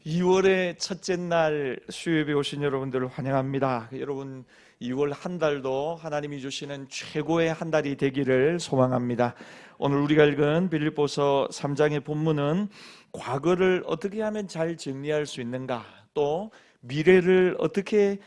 2월의 첫째 날 수요예배 오신 여러분들을 환영합니다. 여러분 2월 한 달도 하나님이 주시는 최고의 한 달이 되기를 소망합니다. 오늘 우리가 읽은 빌립보서 3장의 본문은 과거를 어떻게 하면 잘 정리할 수 있는가, 또 미래를 어떻게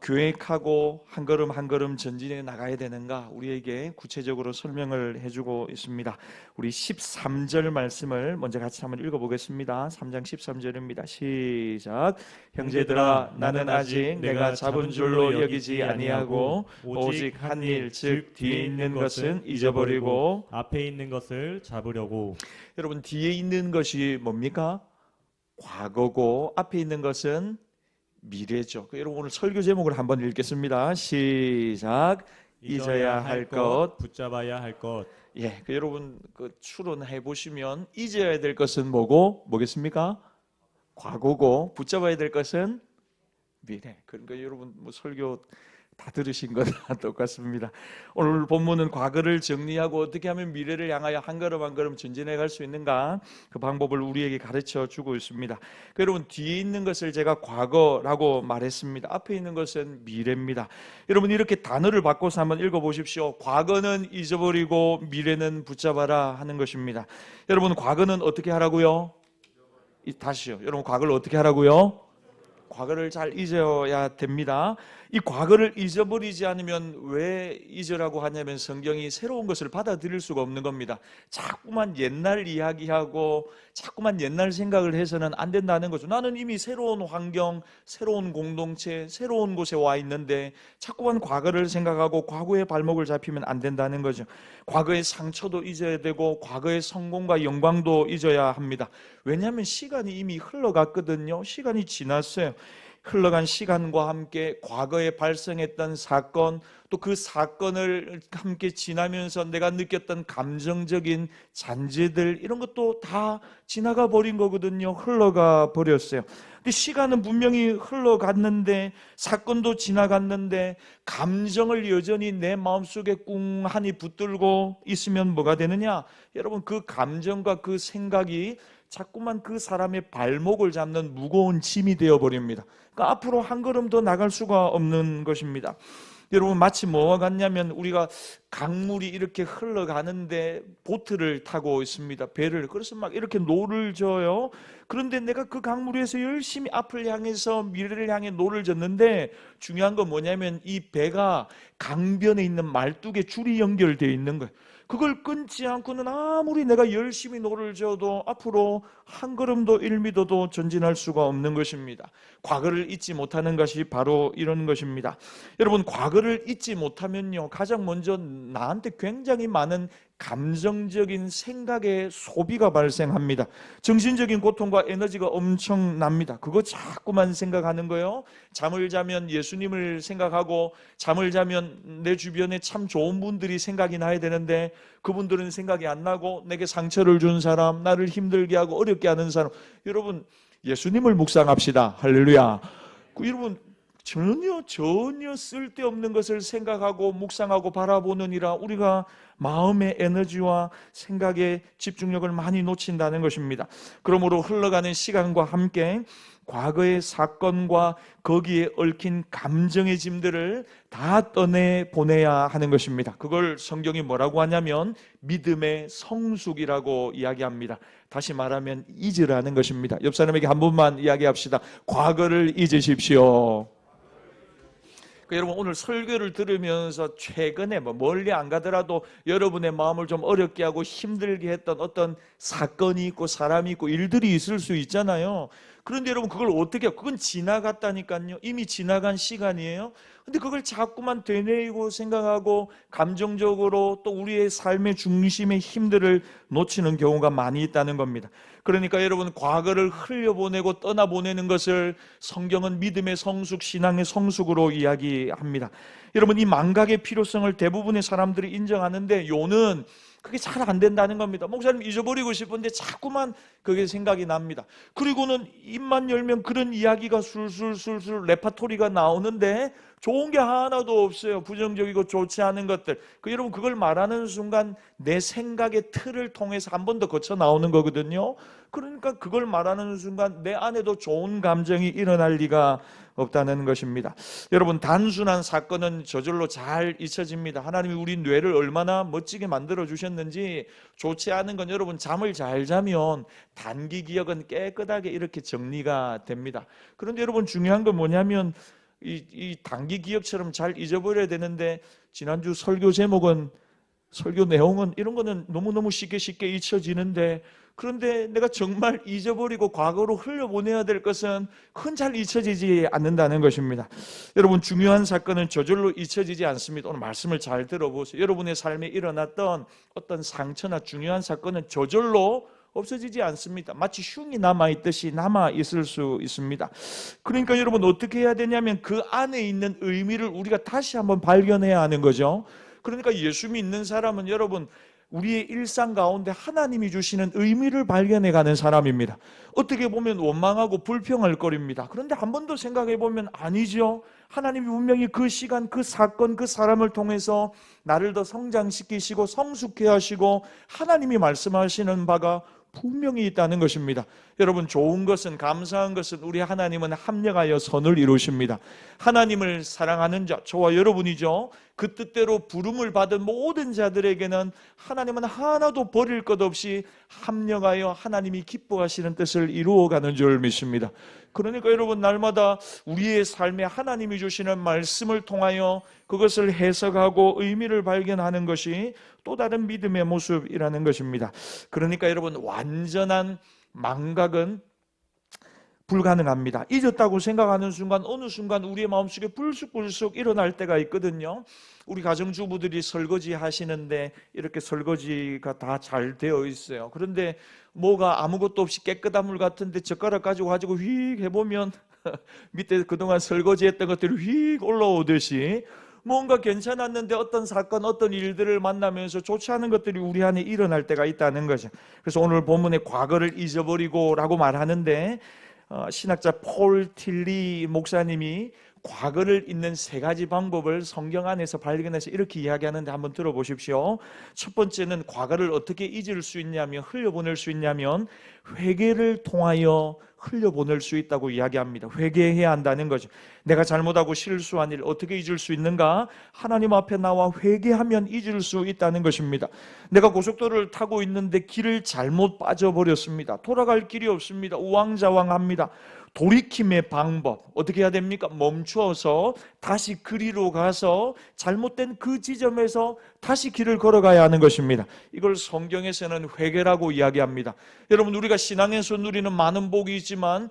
계획하고 한 걸음 한 걸음 전진해 나가야 되는가, 우리에게 구체적으로 설명을 해주고 있습니다. 우리 13절 말씀을 먼저 같이 한번 읽어보겠습니다. 3장 13절입니다. 시작. 형제들아, 나는 아직 내가 잡은 줄로 여기지 아니하고 오직 한 일, 즉 뒤에 있는 것은 잊어버리고 앞에 있는 것을 잡으려고. 여러분, 뒤에 있는 것이 뭡니까? 과거고 앞에 있는 것은 미래죠. 여러분, 오늘 설교 제목을 한번 읽겠습니다. 시작. 잊어야 할 것, 붙잡아야 할 것. 예, 여러분 추론해 보시면 잊어야 될 것은 뭐겠습니까? 과거고 붙잡아야 될 것은 미래. 그러니까 여러분 설교 다 들으신 거나 똑같습니다. 오늘 본문은 과거를 정리하고 어떻게 하면 미래를 향하여 한 걸음 한 걸음 전진해 갈 수 있는가, 그 방법을 우리에게 가르쳐 주고 있습니다. 여러분, 뒤에 있는 것을 제가 과거라고 말했습니다. 앞에 있는 것은 미래입니다. 여러분, 이렇게 단어를 바꿔서 한번 읽어보십시오. 과거는 잊어버리고 미래는 붙잡아라 하는 것입니다. 여러분, 과거는 어떻게 하라고요? 다시요. 여러분, 과거를 어떻게 하라고요? 과거를 잘 잊어야 됩니다. 이 과거를 잊어버리지 않으면 왜 잊으라고 하냐면 성경이 새로운 것을 받아들일 수가 없는 겁니다. 자꾸만 옛날 이야기하고 자꾸만 옛날 생각을 해서는 안 된다는 거죠. 나는 이미 새로운 환경, 새로운 공동체, 새로운 곳에 와 있는데 자꾸만 과거를 생각하고 과거의 발목을 잡히면 안 된다는 거죠. 과거의 상처도 잊어야 되고 과거의 성공과 영광도 잊어야 합니다. 왜냐하면 시간이 이미 흘러갔거든요. 시간이 지났어요. 흘러간 시간과 함께 과거에 발생했던 사건, 또 그 사건을 함께 지나면서 내가 느꼈던 감정적인 잔재들, 이런 것도 다 지나가 버린 거거든요. 흘러가 버렸어요. 근데 시간은 분명히 흘러갔는데, 사건도 지나갔는데 감정을 여전히 내 마음속에 꿍하니 붙들고 있으면 뭐가 되느냐? 여러분, 그 감정과 그 생각이 자꾸만 그 사람의 발목을 잡는 무거운 짐이 되어버립니다. 그러니까 앞으로 한 걸음 더 나갈 수가 없는 것입니다. 여러분, 마치 뭐와 같냐면 우리가 강물이 이렇게 흘러가는데 보트를 타고 있습니다. 배를. 그래서 막 이렇게 노를 져요. 그런데 내가 그 강물 위에서 열심히 앞을 향해서 미래를 향해 노를 졌는데, 중요한 건 뭐냐면 이 배가 강변에 있는 말뚝에 줄이 연결되어 있는 거예요. 그걸 끊지 않고는 아무리 내가 열심히 노를 저어도 앞으로 한 걸음도 1미터도 전진할 수가 없는 것입니다. 과거를 잊지 못하는 것이 바로 이런 것입니다. 여러분, 과거를 잊지 못하면요, 가장 먼저 나한테 굉장히 많은 감정적인 생각의 소비가 발생합니다. 정신적인 고통과 에너지가 엄청납니다. 그거 자꾸만 생각하는 거예요. 잠을 자면 예수님을 생각하고, 잠을 자면 내 주변에 참 좋은 분들이 생각이 나야 되는데 그분들은 생각이 안 나고, 내게 상처를 준 사람, 나를 힘들게 하고 어렵게 하는 사람. 여러분, 예수님을 묵상합시다. 할렐루야. 여러분, 전혀 쓸데없는 것을 생각하고 묵상하고 바라보느니라 우리가 마음의 에너지와 생각의 집중력을 많이 놓친다는 것입니다. 그러므로 흘러가는 시간과 함께 과거의 사건과 거기에 얽힌 감정의 짐들을 다 떠내보내야 하는 것입니다. 그걸 성경이 뭐라고 하냐면 믿음의 성숙이라고 이야기합니다. 다시 말하면 잊으라는 것입니다. 옆 사람에게 한 번만 이야기합시다. 과거를 잊으십시오. 여러분, 오늘 설교를 들으면서 최근에 멀리 안 가더라도 여러분의 마음을 좀 어렵게 하고 힘들게 했던 어떤 사건이 있고 사람이 있고 일들이 있을 수 있잖아요. 그런데 여러분, 그걸 어떻게 해요? 그건 지나갔다니까요. 이미 지나간 시간이에요. 근데 그걸 자꾸만 되뇌이고 생각하고 감정적으로 또 우리의 삶의 중심의 힘들을 놓치는 경우가 많이 있다는 겁니다. 그러니까 여러분, 과거를 흘려보내고 떠나보내는 것을 성경은 믿음의 성숙, 신앙의 성숙으로 이야기합니다. 여러분, 이 망각의 필요성을 대부분의 사람들이 인정하는데 요는 그게 잘 안 된다는 겁니다. 목사님, 잊어버리고 싶은데 자꾸만 그게 생각이 납니다. 그리고는 입만 열면 그런 이야기가 술술술술 레파토리가 나오는데 좋은 게 하나도 없어요. 부정적이고 좋지 않은 것들. 여러분, 그걸 말하는 순간 내 생각의 틀을 통해서 한 번 더 거쳐 나오는 거거든요. 그러니까 그걸 말하는 순간 내 안에도 좋은 감정이 일어날 리가 없다는 것입니다. 여러분, 단순한 사건은 저절로 잘 잊혀집니다. 하나님이 우리 뇌를 얼마나 멋지게 만들어 주셨는지, 좋지 않은 건 여러분 잠을 잘 자면 단기 기억은 깨끗하게 이렇게 정리가 됩니다. 그런데 여러분, 중요한 건 뭐냐면 이 단기 기억처럼 잘 잊어버려야 되는데, 지난주 설교 제목은, 설교 내용은 이런 거는 너무너무 쉽게 잊혀지는데, 그런데 내가 정말 잊어버리고 과거로 흘려보내야 될 것은 그건 잘 잊혀지지 않는다는 것입니다. 여러분, 중요한 사건은 저절로 잊혀지지 않습니다. 오늘 말씀을 잘 들어보세요. 여러분의 삶에 일어났던 어떤 상처나 중요한 사건은 저절로 없어지지 않습니다. 마치 흉이 남아있듯이 남아있을 수 있습니다. 그러니까 여러분, 어떻게 해야 되냐면 그 안에 있는 의미를 우리가 다시 한번 발견해야 하는 거죠. 그러니까 예수 믿는 사람은 여러분, 우리의 일상 가운데 하나님이 주시는 의미를 발견해가는 사람입니다. 어떻게 보면 원망하고 불평할 거리입니다. 그런데 한 번 더 생각해 보면 아니죠. 하나님이 분명히 그 시간, 그 사건, 그 사람을 통해서 나를 더 성장시키시고 성숙해 하시고 하나님이 말씀하시는 바가 분명히 있다는 것입니다. 여러분, 좋은 것은, 감사한 것은 우리 하나님은 합력하여 선을 이루십니다. 하나님을 사랑하는 자, 저와 여러분이죠. 그 뜻대로 부름을 받은 모든 자들에게는 하나님은 하나도 버릴 것 없이 합력하여 하나님이 기뻐하시는 뜻을 이루어가는 줄 믿습니다. 그러니까 여러분, 날마다 우리의 삶에 하나님이 주시는 말씀을 통하여 그것을 해석하고 의미를 발견하는 것이 또 다른 믿음의 모습이라는 것입니다. 그러니까 여러분, 완전한 망각은 불가능합니다. 잊었다고 생각하는 순간 어느 순간 우리의 마음속에 불쑥불쑥 일어날 때가 있거든요. 우리 가정주부들이 설거지 하시는데 이렇게 설거지가 다 잘 되어 있어요. 그런데 뭐가 아무것도 없이 깨끗한 물 같은데 젓가락 가지고 휙 해보면 밑에 그동안 설거지했던 것들이 휙 올라오듯이 뭔가 괜찮았는데 어떤 사건, 어떤 일들을 만나면서 좋지 않은 것들이 우리 안에 일어날 때가 있다는 거죠. 그래서 오늘 본문에 과거를 잊어버리고 라고 말하는데, 신학자 폴 틸리 목사님이 과거를 잊는 세 가지 방법을 성경 안에서 발견해서 이렇게 이야기하는데 한번 들어보십시오. 첫 번째는 과거를 어떻게 잊을 수 있냐면, 흘려보낼 수 있냐면 회개를 통하여 흘려보낼 수 있다고 이야기합니다. 회개해야 한다는 거죠. 내가 잘못하고 실수한 일 어떻게 잊을 수 있는가? 하나님 앞에 나와 회개하면 잊을 수 있다는 것입니다. 내가 고속도로를 타고 있는데 길을 잘못 빠져버렸습니다. 돌아갈 길이 없습니다. 우왕좌왕합니다. 돌이킴의 방법 어떻게 해야 됩니까? 멈추어서 다시 그리로 가서 잘못된 그 지점에서 다시 길을 걸어가야 하는 것입니다. 이걸 성경에서는 회개라고 이야기합니다. 여러분, 우리가 신앙에서 누리는 많은 복이 있지만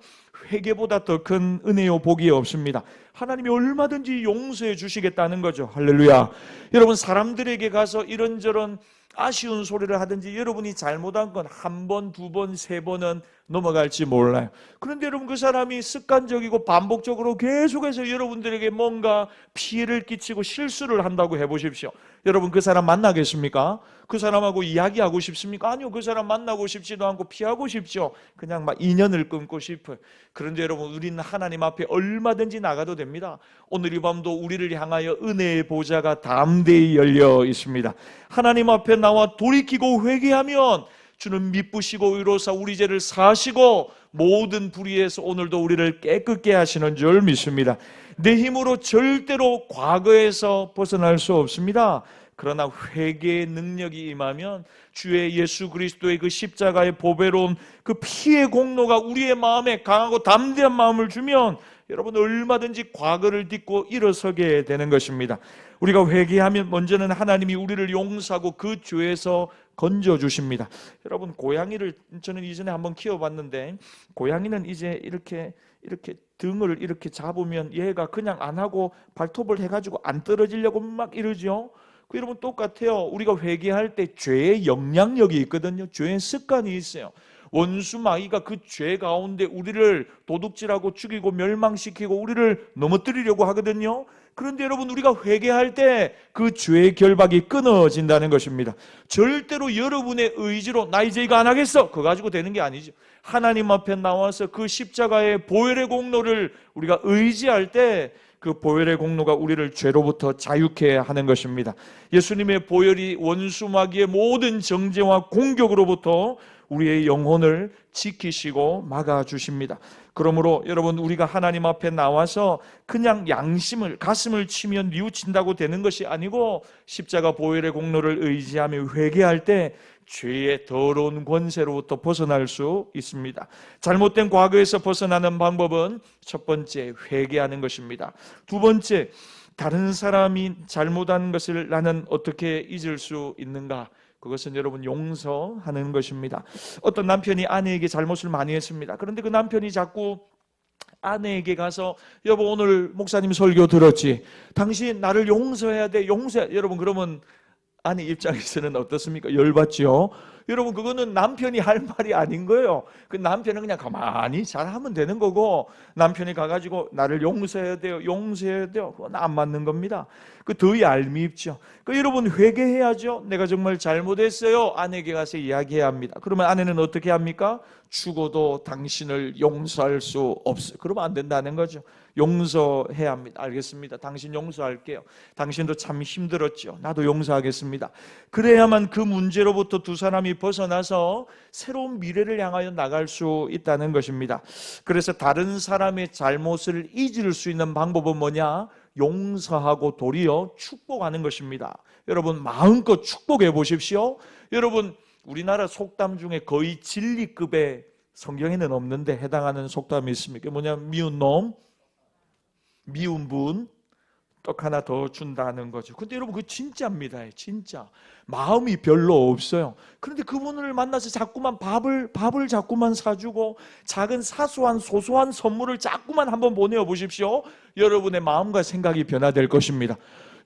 회개보다 더 큰 은혜요 복이 없습니다. 하나님이 얼마든지 용서해 주시겠다는 거죠. 할렐루야. 여러분, 사람들에게 가서 이런저런 아쉬운 소리를 하든지 여러분이 잘못한 건 한 번, 두 번, 세 번은 넘어갈지 몰라요. 그런데 여러분, 그 사람이 습관적이고 반복적으로 계속해서 여러분들에게 뭔가 피해를 끼치고 실수를 한다고 해보십시오. 여러분, 그 사람 만나겠습니까? 그 사람하고 이야기하고 싶습니까? 아니요, 그 사람 만나고 싶지도 않고 피하고 싶죠. 그냥 막 인연을 끊고 싶어요. 그런데 여러분, 우리는 하나님 앞에 얼마든지 나가도 됩니다. 오늘 이 밤도 우리를 향하여 은혜의 보좌가 담대히 열려 있습니다. 하나님 앞에 나와 돌이키고 회개하면 주는 미쁘시고 의로사 우리 죄를 사하시고 모든 불의에서 오늘도 우리를 깨끗게 하시는 줄 믿습니다. 내 힘으로 절대로 과거에서 벗어날 수 없습니다. 그러나 회개의 능력이 임하면 주의 예수 그리스도의 그 십자가의 보배로운 그 피의 공로가 우리의 마음에 강하고 담대한 마음을 주면 여러분, 얼마든지 과거를 딛고 일어서게 되는 것입니다. 우리가 회개하면 먼저는 하나님이 우리를 용서하고 그 죄에서 건져주십니다. 여러분, 고양이를 저는 이전에 한번 키워봤는데, 고양이는 이제 이렇게 등을 이렇게 잡으면 얘가 그냥 안 하고 발톱을 해가지고 안 떨어지려고 막 이러죠. 그 여러분, 똑같아요. 우리가 회개할 때 죄의 영향력이 있거든요. 죄의 습관이 있어요. 원수 마귀가 그 죄 가운데 우리를 도둑질하고 죽이고 멸망시키고 우리를 넘어뜨리려고 하거든요. 그런데 여러분, 우리가 회개할 때 그 죄의 결박이 끊어진다는 것입니다. 절대로 여러분의 의지로 나 이제 이거 안 하겠어 그거 가지고 되는 게 아니죠. 하나님 앞에 나와서 그 십자가의 보혈의 공로를 우리가 의지할 때 그 보혈의 공로가 우리를 죄로부터 자유케 하는 것입니다. 예수님의 보혈이 원수 마귀의 모든 정죄와 공격으로부터 우리의 영혼을 지키시고 막아주십니다. 그러므로 여러분, 우리가 하나님 앞에 나와서 그냥 양심을, 가슴을 치면 뉘우친다고 되는 것이 아니고 십자가 보혈의 공로를 의지하며 회개할 때 죄의 더러운 권세로부터 벗어날 수 있습니다. 잘못된 과거에서 벗어나는 방법은 첫 번째, 회개하는 것입니다. 두 번째, 다른 사람이 잘못한 것을 나는 어떻게 잊을 수 있는가? 그것은 여러분, 용서하는 것입니다. 어떤 남편이 아내에게 잘못을 많이 했습니다. 그런데 그 남편이 자꾸 아내에게 가서, 여보, 오늘 목사님 설교 들었지? 당신 나를 용서해야 돼, 용서해. 여러분, 그러면 아내 입장에서는 어떻습니까? 열받죠. 여러분, 그거는 남편이 할 말이 아닌 거예요. 그 남편은 그냥 가만히 잘하면 되는 거고, 남편이 가가지고 나를 용서해야 돼요, 용서해야 돼요, 그건 안 맞는 겁니다. 그 더 얄밉죠. 그 여러분, 회개해야죠. 내가 정말 잘못했어요, 아내에게 가서 이야기해야 합니다. 그러면 아내는 어떻게 합니까? 죽어도 당신을 용서할 수 없어요. 그러면 안 된다는 거죠. 용서해야 합니다. 알겠습니다. 당신 용서할게요. 당신도 참 힘들었죠. 나도 용서하겠습니다. 그래야만 그 문제로부터 두 사람이 벗어나서 새로운 미래를 향하여 나갈 수 있다는 것입니다. 그래서 다른 사람의 잘못을 잊을 수 있는 방법은 뭐냐? 용서하고 도리어 축복하는 것입니다. 여러분, 마음껏 축복해 보십시오. 여러분, 우리나라 속담 중에 거의 진리급의, 성경에는 없는데 해당하는 속담이 있습니다. 그게 뭐냐면, 미운 놈, 미운 분, 떡 하나 더 준다는 거죠. 근데 여러분, 그거 진짜입니다. 진짜 마음이 별로 없어요. 그런데 그분을 만나서 자꾸만 밥을 자꾸만 사주고 작은 사소한 소소한 선물을 자꾸만 한번 보내어 보십시오. 여러분의 마음과 생각이 변화될 것입니다.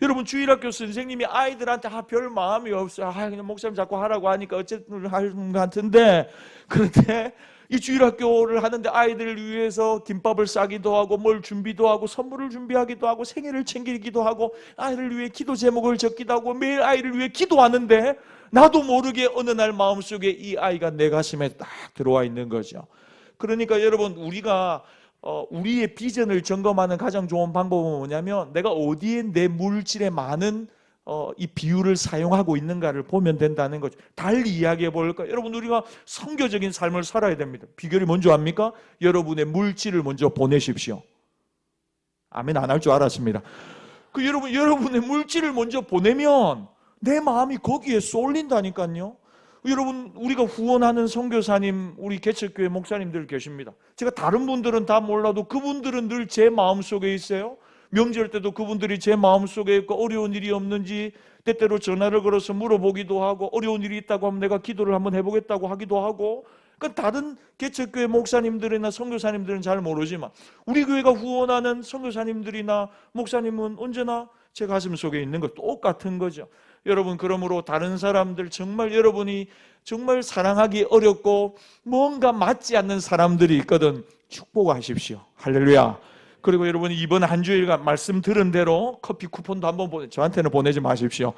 여러분, 주일학교 선생님이 아이들한테 별 마음이 없어요. 그냥 목사님 자꾸 하라고 하니까 어쨌든 하는 것 같은데, 그런데 이 주일학교를 하는데 아이들을 위해서 김밥을 싸기도 하고 뭘 준비도 하고 선물을 준비하기도 하고 생일을 챙기기도 하고 아이를 위해 기도 제목을 적기도 하고 매일 아이를 위해 기도하는데, 나도 모르게 어느 날 마음속에 이 아이가 내 가슴에 딱 들어와 있는 거죠. 그러니까 여러분, 우리가 우리의 비전을 점검하는 가장 좋은 방법은 뭐냐면, 내가 어디에 내 물질에 많은 이 비율을 사용하고 있는가를 보면 된다는 거죠. 달리 이야기해 볼까요? 여러분, 우리가 선교적인 삶을 살아야 됩니다. 비결이 뭔지 압니까? 여러분의 물질을 먼저 보내십시오. 아멘 안 할 줄 알았습니다. 그 여러분의 물질을 먼저 보내면 내 마음이 거기에 쏠린다니까요. 여러분, 우리가 후원하는 선교사님, 우리 개척교회 목사님들 계십니다. 제가 다른 분들은 다 몰라도 그분들은 늘 제 마음속에 있어요. 명절 때도 그분들이 제 마음속에 있고, 어려운 일이 없는지 때때로 전화를 걸어서 물어보기도 하고, 어려운 일이 있다고 하면 내가 기도를 한번 해보겠다고 하기도 하고. 그러니까 다른 개척교회 목사님들이나 선교사님들은 잘 모르지만 우리 교회가 후원하는 선교사님들이나 목사님은 언제나 제 가슴 속에 있는 것 똑같은 거죠. 여러분, 그러므로 다른 사람들, 정말 여러분이 정말 사랑하기 어렵고 뭔가 맞지 않는 사람들이 있거든, 축복하십시오. 할렐루야. 그리고 여러분, 이번 한 주일간 말씀 들은 대로 커피 쿠폰도 한번 저한테는 보내지 마십시오.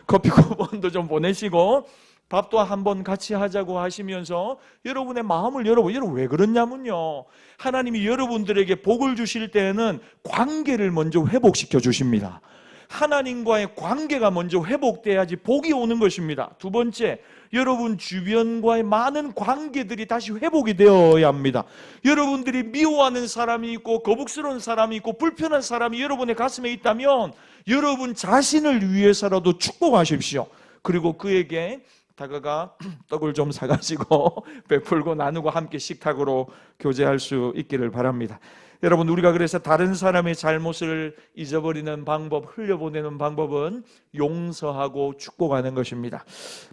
커피 쿠폰도 좀 보내시고 밥도 한번 같이 하자고 하시면서 여러분의 마음을 여러분 왜 그러냐면요, 하나님이 여러분들에게 복을 주실 때에는 관계를 먼저 회복시켜 주십니다. 하나님과의 관계가 먼저 회복돼야지 복이 오는 것입니다. 두 번째, 여러분 주변과의 많은 관계들이 다시 회복이 되어야 합니다. 여러분들이 미워하는 사람이 있고 거북스러운 사람이 있고 불편한 사람이 여러분의 가슴에 있다면 여러분 자신을 위해서라도 축복하십시오. 그리고 그에게 다가가 떡을 좀 사가지고 베풀고 나누고 함께 식탁으로 교제할 수 있기를 바랍니다. 여러분, 우리가 그래서 다른 사람의 잘못을 잊어버리는 방법, 흘려보내는 방법은 용서하고 축복하는 것입니다.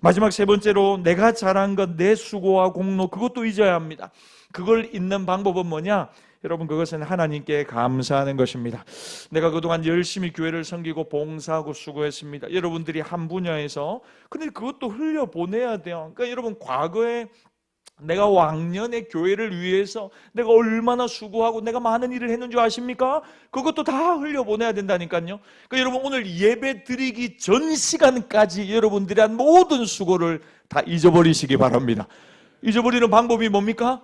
마지막 세 번째로, 내가 잘한 것, 내 수고와 공로, 그것도 잊어야 합니다. 그걸 잊는 방법은 뭐냐? 여러분, 그것은 하나님께 감사하는 것입니다. 내가 그동안 열심히 교회를 섬기고 봉사하고 수고했습니다. 여러분들이 한 분야에서, 근데 그것도 흘려보내야 돼요. 그러니까 여러분, 과거에 내가 왕년에 교회를 위해서 내가 얼마나 수고하고 내가 많은 일을 했는 줄 아십니까? 그것도 다 흘려보내야 된다니까요. 그러니까 여러분, 오늘 예배 드리기 전 시간까지 여러분들이 한 모든 수고를 다 잊어버리시기 바랍니다. 잊어버리는 방법이 뭡니까?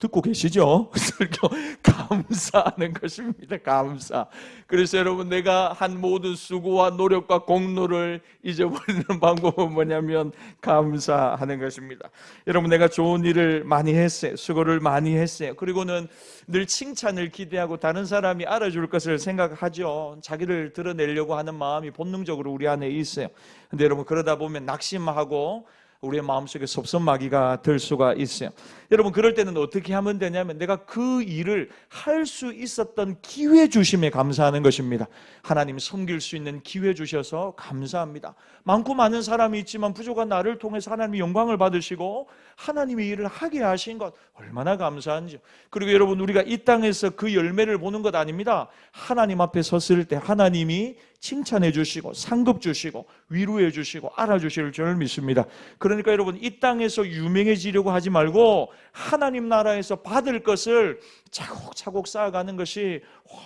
듣고 계시죠? 설교 감사하는 것입니다. 감사. 그래서 여러분, 내가 한 모든 수고와 노력과 공로를 잊어버리는 방법은 뭐냐면 감사하는 것입니다. 여러분, 내가 좋은 일을 많이 했어요. 수고를 많이 했어요. 그리고는 늘 칭찬을 기대하고 다른 사람이 알아줄 것을 생각하죠. 자기를 드러내려고 하는 마음이 본능적으로 우리 안에 있어요. 근데 여러분, 그러다 보면 낙심하고 우리의 마음속에 섭섭마귀가 들 수가 있어요. 여러분, 그럴 때는 어떻게 하면 되냐면 내가 그 일을 할 수 있었던 기회 주심에 감사하는 것입니다. 하나님 섬길 수 있는 기회 주셔서 감사합니다. 많고 많은 사람이 있지만 부족한 나를 통해서 하나님이 영광을 받으시고 하나님의 일을 하게 하신 것 얼마나 감사한지요. 그리고 여러분, 우리가 이 땅에서 그 열매를 보는 것 아닙니다. 하나님 앞에 섰을 때 하나님이 칭찬해 주시고 상급 주시고 위로해 주시고 알아주실 줄 믿습니다. 그러니까 여러분, 이 땅에서 유명해지려고 하지 말고 하나님 나라에서 받을 것을 차곡차곡 쌓아가는 것이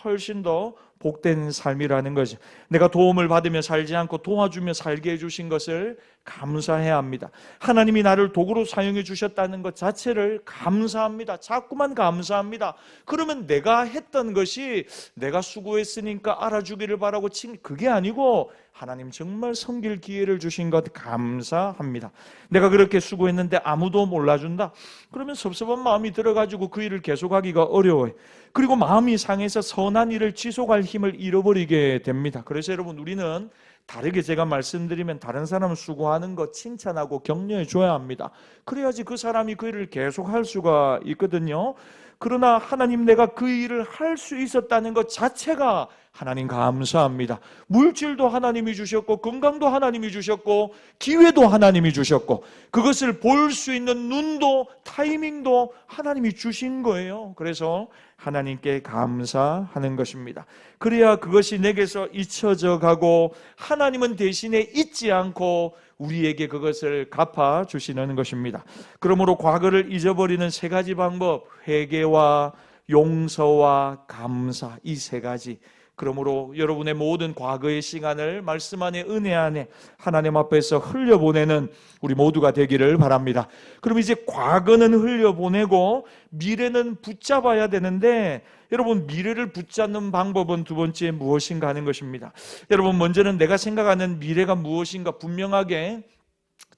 훨씬 더 복된 삶이라는 거죠. 내가 도움을 받으며 살지 않고 도와주며 살게 해주신 것을 감사해야 합니다. 하나님이 나를 도구로 사용해 주셨다는 것 자체를 감사합니다. 자꾸만 감사합니다. 그러면 내가 했던 것이 내가 수고했으니까 알아주기를 바라고 그게 아니고 하나님 정말 섬길 기회를 주신 것 감사합니다. 내가 그렇게 수고했는데 아무도 몰라준다? 그러면 섭섭한 마음이 들어가지고 그 일을 계속하기가 어려워요. 그리고 마음이 상해서 선한 일을 지속할 힘을 잃어버리게 됩니다. 그래서 여러분, 우리는 다르게 제가 말씀드리면 다른 사람 수고하는 거 칭찬하고 격려해 줘야 합니다. 그래야지 그 사람이 그 일을 계속할 수가 있거든요. 그러나 하나님, 내가 그 일을 할 수 있었다는 것 자체가 하나님 감사합니다. 물질도 하나님이 주셨고 건강도 하나님이 주셨고 기회도 하나님이 주셨고 그것을 볼 수 있는 눈도 타이밍도 하나님이 주신 거예요. 그래서 하나님께 감사하는 것입니다. 그래야 그것이 내게서 잊혀져 가고 하나님은 대신에 잊지 않고 우리에게 그것을 갚아 주시는 것입니다. 그러므로 과거를 잊어버리는 세 가지 방법, 회개와 용서와 감사, 이 세 가지. 그러므로 여러분의 모든 과거의 시간을 말씀 안에 은혜 안에 하나님 앞에서 흘려보내는 우리 모두가 되기를 바랍니다. 그럼 이제 과거는 흘려보내고 미래는 붙잡아야 되는데, 여러분, 미래를 붙잡는 방법은 두 번째 무엇인가 하는 것입니다. 여러분, 먼저는 내가 생각하는 미래가 무엇인가 분명하게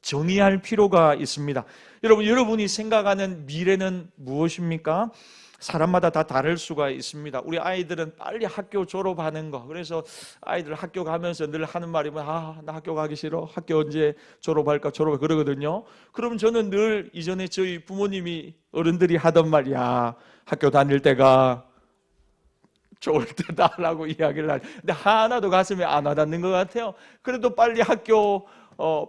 정의할 필요가 있습니다. 여러분이 생각하는 미래는 무엇입니까? 사람마다 다 다를 수가 있습니다. 우리 아이들은 빨리 학교 졸업하는 거. 그래서 아이들 학교 가면서 늘 하는 말이 나 학교 가기 싫어. 학교 언제 졸업할까? 그러거든요. 그럼 저는 늘 이전에 저희 부모님이 어른들이 하던 말이야. 학교 다닐 때가 좋을 때다라고 이야기를 하죠. 근데 하나도 가슴에 안 와닿는 것 같아요. 그래도 빨리 학교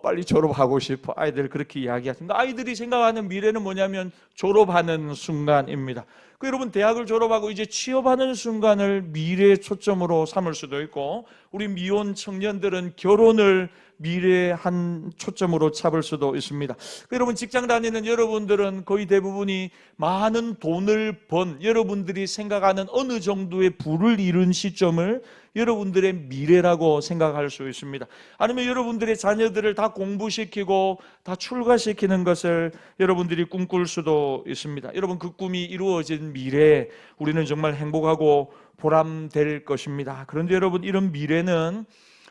빨리 졸업하고 싶어. 아이들 그렇게 이야기하십니다. 아이들이 생각하는 미래는 뭐냐면 졸업하는 순간입니다. 여러분, 대학을 졸업하고 이제 취업하는 순간을 미래의 초점으로 삼을 수도 있고, 우리 미혼 청년들은 결혼을 미래의 한 초점으로 잡을 수도 있습니다. 여러분, 직장 다니는 여러분들은 거의 대부분이 많은 돈을 번 여러분들이 생각하는 어느 정도의 부를 이룬 시점을 여러분들의 미래라고 생각할 수 있습니다. 아니면 여러분들의 자녀들을 다 공부시키고 다 출가시키는 것을 여러분들이 꿈꿀 수도 있습니다. 여러분, 그 꿈이 이루어진 미래에 우리는 정말 행복하고 보람될 것입니다. 그런데 여러분, 이런 미래는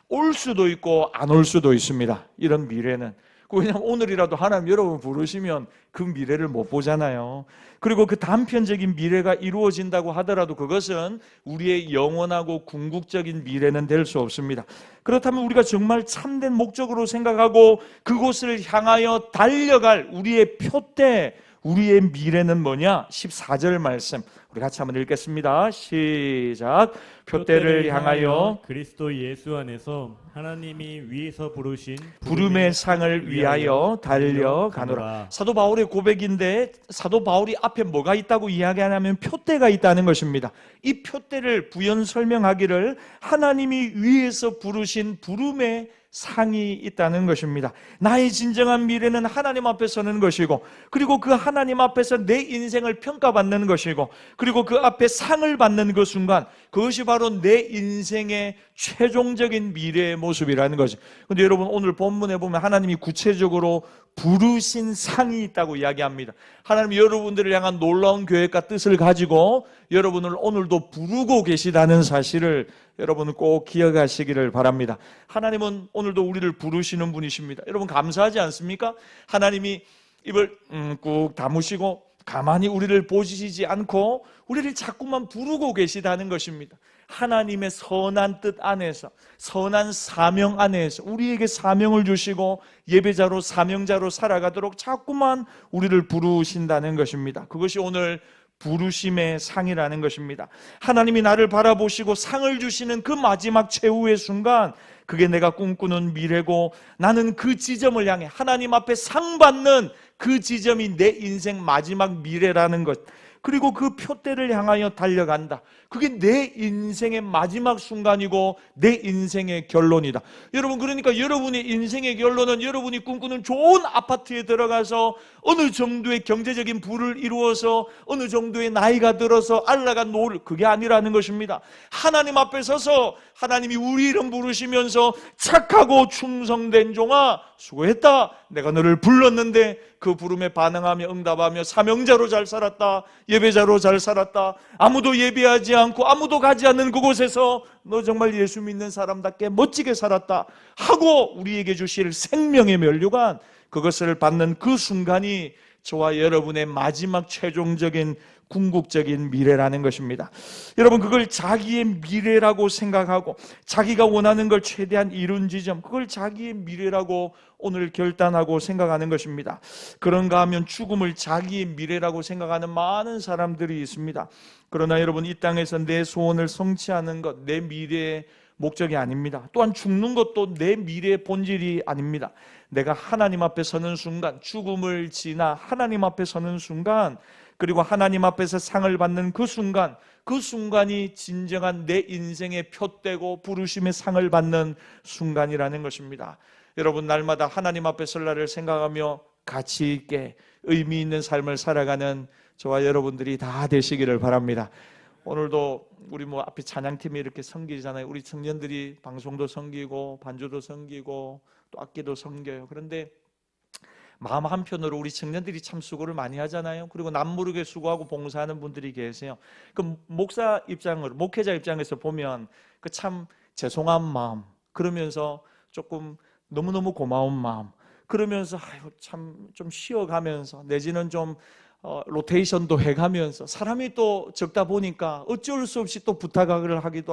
올 수도 있고 안 올 수도 있습니다. 이런 미래는. 왜냐하면 오늘이라도 하나님 여러분 부르시면 그 미래를 못 보잖아요. 그리고 그 단편적인 미래가 이루어진다고 하더라도 그것은 우리의 영원하고 궁극적인 미래는 될 수 없습니다. 그렇다면 우리가 정말 참된 목적으로 생각하고 그곳을 향하여 달려갈 우리의 표대, 우리의 미래는 뭐냐? 14절 말씀 우리 같이 한번 읽겠습니다. 시작. 표대를 향하여 그리스도 예수 안에서 하나님이 위에서 부르신 부름의 상을 위하여 달려가노라. 사도 바울의 고백인데, 사도 바울이 앞에 뭐가 있다고 이야기하냐면 표대가 있다는 것입니다. 이 표대를 부연 설명하기를 하나님이 위에서 부르신 부름의 상이 있다는 것입니다. 나의 진정한 미래는 하나님 앞에 서는 것이고, 그리고 그 하나님 앞에서 내 인생을 평가받는 것이고, 그리고 그 앞에 상을 받는 그 순간, 그것이 바로 바로 내 인생의 최종적인 미래의 모습이라는 거죠. 근데 여러분, 오늘 본문에 보면 하나님이 구체적으로 부르신 상이 있다고 이야기합니다. 하나님이 여러분들을 향한 놀라운 계획과 뜻을 가지고 여러분을 오늘도 부르고 계시다는 사실을 여러분은 꼭 기억하시기를 바랍니다. 하나님은 오늘도 우리를 부르시는 분이십니다. 여러분, 감사하지 않습니까? 하나님이 입을 꾹 다무시고 가만히 우리를 보시지 않고 우리를 자꾸만 부르고 계시다는 것입니다. 하나님의 선한 뜻 안에서, 선한 사명 안에서 우리에게 사명을 주시고 예배자로, 사명자로 살아가도록 자꾸만 우리를 부르신다는 것입니다. 그것이 오늘 부르심의 상이라는 것입니다. 하나님이 나를 바라보시고 상을 주시는 그 마지막 최후의 순간, 그게 내가 꿈꾸는 미래고 나는 그 지점을 향해 하나님 앞에 상 받는 그 지점이 내 인생 마지막 미래라는 것, 그리고 그 표대를 향하여 달려간다. 그게 내 인생의 마지막 순간이고 내 인생의 결론이다. 여러분, 그러니까 여러분의 인생의 결론은 여러분이 꿈꾸는 좋은 아파트에 들어가서 어느 정도의 경제적인 부를 이루어서 어느 정도의 나이가 들어서 안락한 노을, 그게 아니라는 것입니다. 하나님 앞에 서서 하나님이 우리 이름 부르시면서 착하고 충성된 종아 수고했다. 내가 너를 불렀는데 그 부름에 반응하며 응답하며 사명자로 잘 살았다. 예배자로 잘 살았다. 아무도 예배하지 않고 아무도 가지 않는 그곳에서 너 정말 예수 믿는 사람답게 멋지게 살았다 하고 우리에게 주실 생명의 면류관, 그것을 받는 그 순간이 저와 여러분의 마지막 최종적인 궁극적인 미래라는 것입니다. 여러분, 그걸 자기의 미래라고 생각하고 자기가 원하는 걸 최대한 이룬 지점, 그걸 자기의 미래라고 오늘 결단하고 생각하는 것입니다. 그런가 하면 죽음을 자기의 미래라고 생각하는 많은 사람들이 있습니다. 그러나 여러분, 이 땅에서 내 소원을 성취하는 것, 내 미래의 목적이 아닙니다. 또한 죽는 것도 내 미래의 본질이 아닙니다. 내가 하나님 앞에 서는 순간, 죽음을 지나 하나님 앞에 서는 순간, 그리고 하나님 앞에서 상을 받는 그 순간, 그 순간이 진정한 내 인생의 표대고 부르심의 상을 받는 순간이라는 것입니다. 여러분, 날마다 하나님 앞에 설 날을 생각하며 가치 있게 의미 있는 삶을 살아가는 저와 여러분들이 다 되시기를 바랍니다. 오늘도 우리 앞에 찬양팀이 이렇게 섬기잖아요. 우리 청년들이 방송도 섬기고 반주도 섬기고 또 악기도 섬겨요. 그런데 마음 한편으로 우리 청년들이 참 수고를 많이 하잖아요. 그리고 남모르게 수고하고 봉사하는 분들이 계세요. 그 목사 입장으로, 목회자 입장에서 보면 그 참 죄송한 마음, 그러면서 조금 너무너무 고마운 마음, 그러면서 참 좀 쉬어가면서 내지는 좀 로테이션도 해가면서 사람이 또 적다 보니까 어쩔 수 없이 또 부탁을 하기도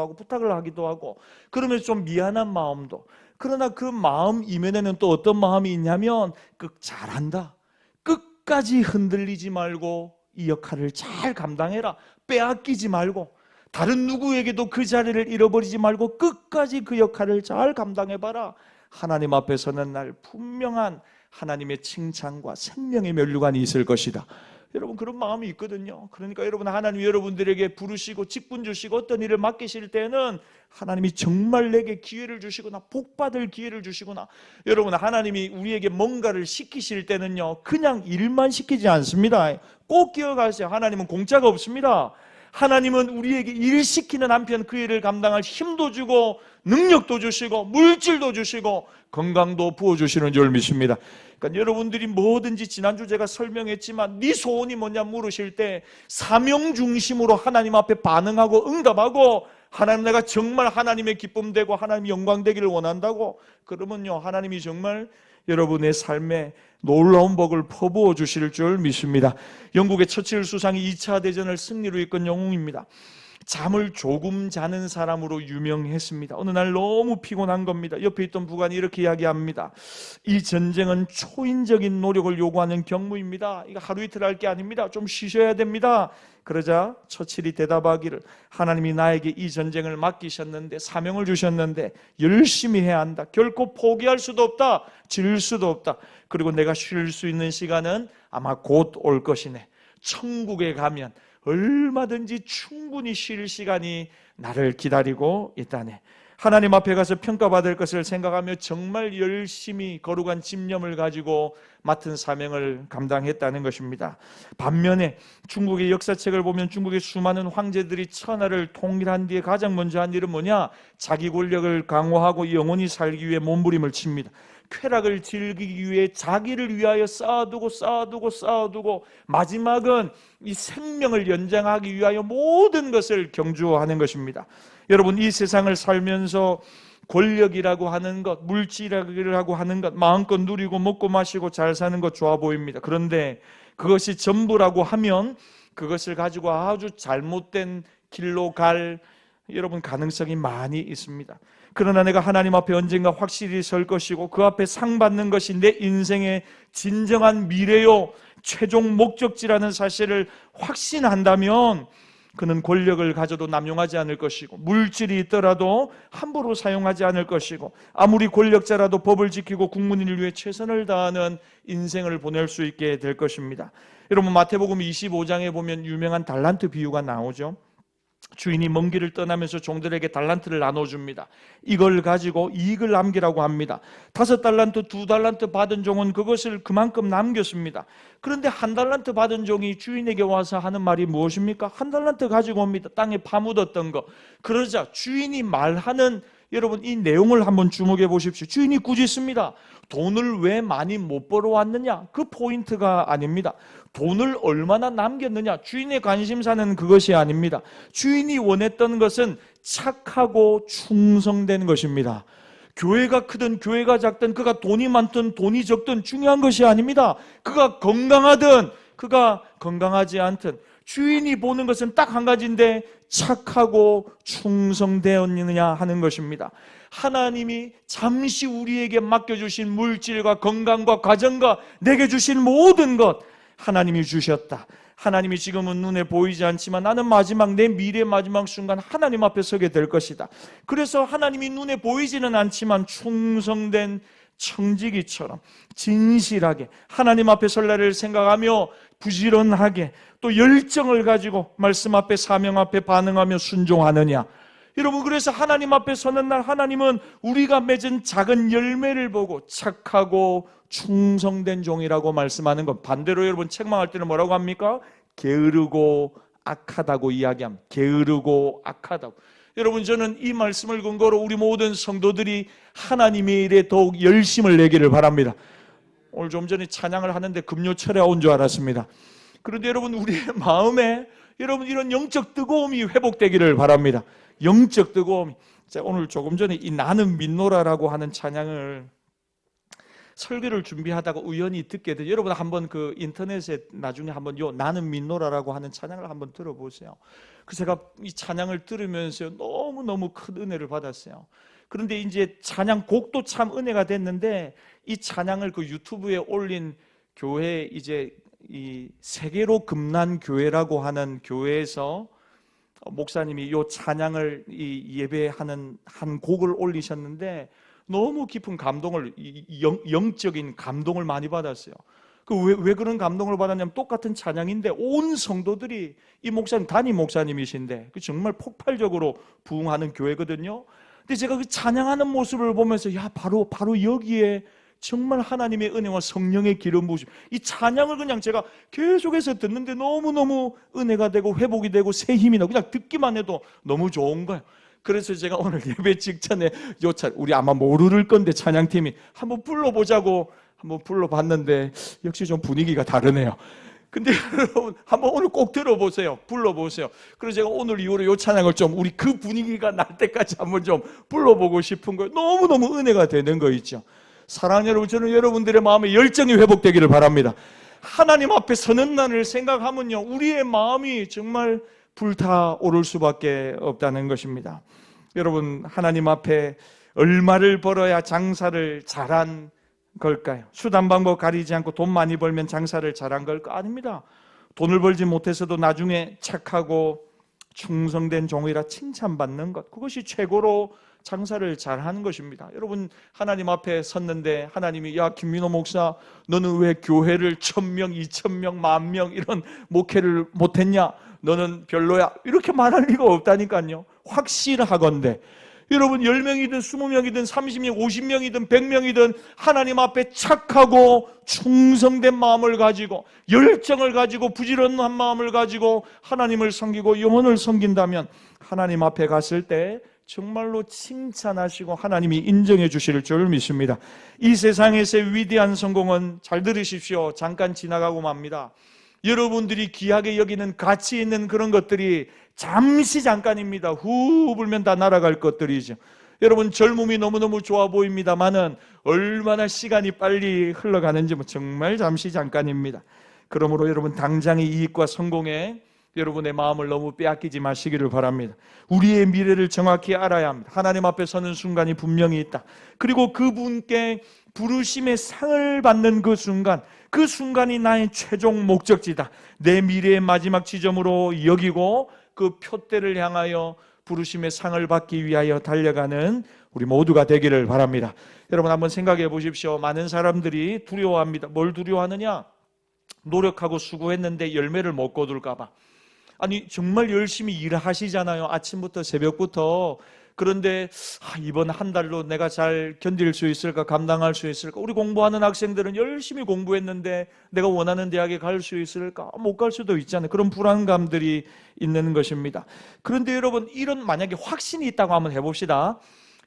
하고 그러면서 좀 미안한 마음도, 그러나 그 마음 이면에는 또 어떤 마음이 있냐면 잘한다, 끝까지 흔들리지 말고 이 역할을 잘 감당해라, 빼앗기지 말고 다른 누구에게도 그 자리를 잃어버리지 말고 끝까지 그 역할을 잘 감당해봐라. 하나님 앞에서는 날 분명한 하나님의 칭찬과 생명의 면류관이 있을 것이다. 여러분, 그런 마음이 있거든요. 그러니까 여러분, 하나님이 여러분들에게 부르시고 직분 주시고 어떤 일을 맡기실 때는 하나님이 정말 내게 기회를 주시거나 복받을 기회를 주시거나, 여러분, 하나님이 우리에게 뭔가를 시키실 때는요 그냥 일만 시키지 않습니다. 꼭 기억하세요. 하나님은 공짜가 없습니다. 하나님은 우리에게 일 시키는 한편 그 일을 감당할 힘도 주고 능력도 주시고 물질도 주시고 건강도 부어주시는 줄 믿습니다. 그러니까 여러분들이 뭐든지, 지난주 제가 설명했지만 네 소원이 뭐냐 물으실 때 사명 중심으로 하나님 앞에 반응하고 응답하고, 하나님, 내가 정말 하나님의 기쁨 되고 하나님의 영광 되기를 원한다고, 그러면요 하나님이 정말 여러분의 삶에 놀라운 복을 퍼부어 주실 줄 믿습니다. 영국의 처칠 수상이 2차 대전을 승리로 이끈 영웅입니다. 잠을 조금 자는 사람으로 유명했습니다. 어느 날 너무 피곤한 겁니다. 옆에 있던 부관이 이렇게 이야기합니다. 이 전쟁은 초인적인 노력을 요구하는 경무입니다. 이거 하루 이틀 할 게 아닙니다. 좀 쉬셔야 됩니다. 그러자 처칠이 대답하기를, 하나님이 나에게 이 전쟁을 맡기셨는데, 사명을 주셨는데 열심히 해야 한다. 결코 포기할 수도 없다. 질 수도 없다. 그리고 내가 쉴 수 있는 시간은 아마 곧 올 것이네. 천국에 가면 얼마든지 충분히 쉴 시간이 나를 기다리고 있다네. 하나님 앞에 가서 평가받을 것을 생각하며 정말 열심히 거룩한 집념을 가지고 맡은 사명을 감당했다는 것입니다. 반면에 중국의 역사책을 보면 중국의 수많은 황제들이 천하를 통일한 뒤에 가장 먼저 한 일은 뭐냐? 자기 권력을 강화하고 영원히 살기 위해 몸부림을 칩니다. 쾌락을 즐기기 위해 자기를 위하여 쌓아두고 마지막은 이 생명을 연장하기 위하여 모든 것을 경주하는 것입니다. 여러분, 이 세상을 살면서 권력이라고 하는 것, 물질이라고 하는 것, 마음껏 누리고 먹고 마시고 잘 사는 것 좋아 보입니다. 그런데 그것이 전부라고 하면 그것을 가지고 아주 잘못된 길로 갈 여러분 가능성이 많이 있습니다. 그러나 내가 하나님 앞에 언젠가 확실히 설 것이고 그 앞에 상 받는 것이 내 인생의 진정한 미래요 최종 목적지라는 사실을 확신한다면 그는 권력을 가져도 남용하지 않을 것이고 물질이 있더라도 함부로 사용하지 않을 것이고 아무리 권력자라도 법을 지키고 국민을 위해 최선을 다하는 인생을 보낼 수 있게 될 것입니다. 여러분, 마태복음 25장에 보면 유명한 달란트 비유가 나오죠. 주인이 먼 길을 떠나면서 종들에게 달란트를 나눠줍니다. 이걸 가지고 이익을 남기라고 합니다. 5달란트, 2달란트 받은 종은 그것을 그만큼 남겼습니다. 그런데 1달란트 받은 종이 주인에게 와서 하는 말이 무엇입니까? 1달란트 가지고 옵니다. 땅에 파묻었던 거. 그러자 주인이 말하는 여러분 이 내용을 한번 주목해 보십시오. 주인이 꾸짖습니다. 돈을 왜 많이 못 벌어왔느냐? 그 포인트가 아닙니다. 돈을 얼마나 남겼느냐? 주인의 관심사는 그것이 아닙니다. 주인이 원했던 것은 착하고 충성된 것입니다. 교회가 크든 교회가 작든 그가 돈이 많든 돈이 적든 중요한 것이 아닙니다. 그가 건강하든 그가 건강하지 않든 주인이 보는 것은 딱 한 가지인데 착하고 충성되었느냐 하는 것입니다. 하나님이 잠시 우리에게 맡겨주신 물질과 건강과 가정과 내게 주신 모든 것 하나님이 주셨다. 하나님이 지금은 눈에 보이지 않지만 나는 마지막 내 미래 마지막 순간 하나님 앞에 서게 될 것이다. 그래서 하나님이 눈에 보이지는 않지만 충성된 청지기처럼 진실하게 하나님 앞에 설 날을 생각하며 부지런하게 또 열정을 가지고 말씀 앞에 사명 앞에 반응하며 순종하느냐. 여러분, 그래서 하나님 앞에 서는 날 하나님은 우리가 맺은 작은 열매를 보고 착하고 충성된 종이라고 말씀하는 것. 반대로 여러분 책망할 때는 뭐라고 합니까? 게으르고 악하다고 이야기합니다. 게으르고 악하다고. 여러분, 저는 이 말씀을 근거로 우리 모든 성도들이 하나님의 일에 더욱 열심을 내기를 바랍니다. 오늘 좀 전에 찬양을 하는데 금요철에 온 줄 알았습니다. 그런데 여러분, 우리의 마음에 여러분 이런 영적 뜨거움이 회복되기를 바랍니다. 영적 뜨거움. 제가 오늘 조금 전에 이 나는 민노라라고 하는 찬양을 설교를 준비하다가 우연히 듣게 돼요. 여러분 한번 그 인터넷에 나중에 한번 요 나는 민노라라고 하는 찬양을 한번 들어보세요. 그 제가 이 찬양을 들으면서 너무너무 큰 은혜를 받았어요. 그런데 이제 찬양 곡도 참 은혜가 됐는데 이 찬양을 그 유튜브에 올린 교회 이제 이 세계로 금난 교회라고 하는 교회에서 목사님이 요 찬양을 이 예배하는 한 곡을 올리셨는데 너무 깊은 감동을 영적인 감동을 많이 받았어요. 왜 그런 감동을 받았냐면 똑같은 찬양인데 온 성도들이 이 목사님 담임 목사님이신데 정말 폭발적으로 부흥하는 교회거든요. 근데 제가 그 찬양하는 모습을 보면서 야 바로 여기에 정말 하나님의 은혜와 성령의 기름 부으심 이 찬양을 그냥 제가 계속해서 듣는데 너무너무 은혜가 되고 회복이 되고 새 힘이 나고 그냥 듣기만 해도 너무 좋은 거예요. 그래서 제가 오늘 예배 직전에 우리 아마 모를 건데 찬양팀이 한번 불러보자고 한번 불러봤는데 역시 좀 분위기가 다르네요. 근데 여러분 한번 오늘 꼭 들어보세요. 불러보세요. 그래서 제가 오늘 이후로 이 찬양을 좀 우리 그 분위기가 날 때까지 한번 좀 불러보고 싶은 거예요. 너무너무 은혜가 되는 거 있죠. 사랑하는 여러분, 저는 여러분들의 마음에 열정이 회복되기를 바랍니다. 하나님 앞에 서는 날을 생각하면요 우리의 마음이 정말 불타오를 수밖에 없다는 것입니다. 여러분, 하나님 앞에 얼마를 벌어야 장사를 잘한 걸까요? 수단 방법 가리지 않고 돈 많이 벌면 장사를 잘한 걸까? 아닙니다. 돈을 벌지 못해서도 나중에 착하고 충성된 종이라 칭찬받는 것, 그것이 최고로 장사를 잘하는 것입니다. 여러분, 하나님 앞에 섰는데 하나님이 야 김민호 목사 너는 왜 교회를 1000명, 2000명, 10,000명 이런 목회를 못했냐? 너는 별로야 이렇게 말할 리가 없다니까요. 확실하건대 여러분 10명이든 20명이든 30명, 50명이든 100명이든 하나님 앞에 착하고 충성된 마음을 가지고 열정을 가지고 부지런한 마음을 가지고 하나님을 섬기고 영혼을 섬긴다면 하나님 앞에 갔을 때 정말로 칭찬하시고 하나님이 인정해 주실 줄 믿습니다. 이 세상에서의 위대한 성공은, 잘 들으십시오, 잠깐 지나가고 맙니다. 여러분들이 귀하게 여기는 가치 있는 그런 것들이 잠시 잠깐입니다. 후 불면 다 날아갈 것들이죠. 여러분 젊음이 너무너무 좋아 보입니다만은 얼마나 시간이 빨리 흘러가는지 정말 잠시 잠깐입니다. 그러므로 여러분 당장의 이익과 성공에 여러분의 마음을 너무 빼앗기지 마시기를 바랍니다. 우리의 미래를 정확히 알아야 합니다. 하나님 앞에 서는 순간이 분명히 있다. 그리고 그분께 부르심의 상을 받는 그 순간, 그 순간이 나의 최종 목적지다. 내 미래의 마지막 지점으로 여기고 그 표대를 향하여 부르심의 상을 받기 위하여 달려가는 우리 모두가 되기를 바랍니다. 여러분 한번 생각해 보십시오. 많은 사람들이 두려워합니다. 뭘 두려워하느냐? 노력하고 수고했는데 열매를 못 거둘까 봐. 아니 정말 열심히 일하시잖아요. 아침부터 새벽부터. 그런데 이번 한 달로 내가 잘 견딜 수 있을까, 감당할 수 있을까? 우리 공부하는 학생들은 열심히 공부했는데 내가 원하는 대학에 갈 수 있을까? 못 갈 수도 있잖아요. 그런 불안감들이 있는 것입니다. 그런데 여러분 이런 만약에 확신이 있다고 한번 해봅시다.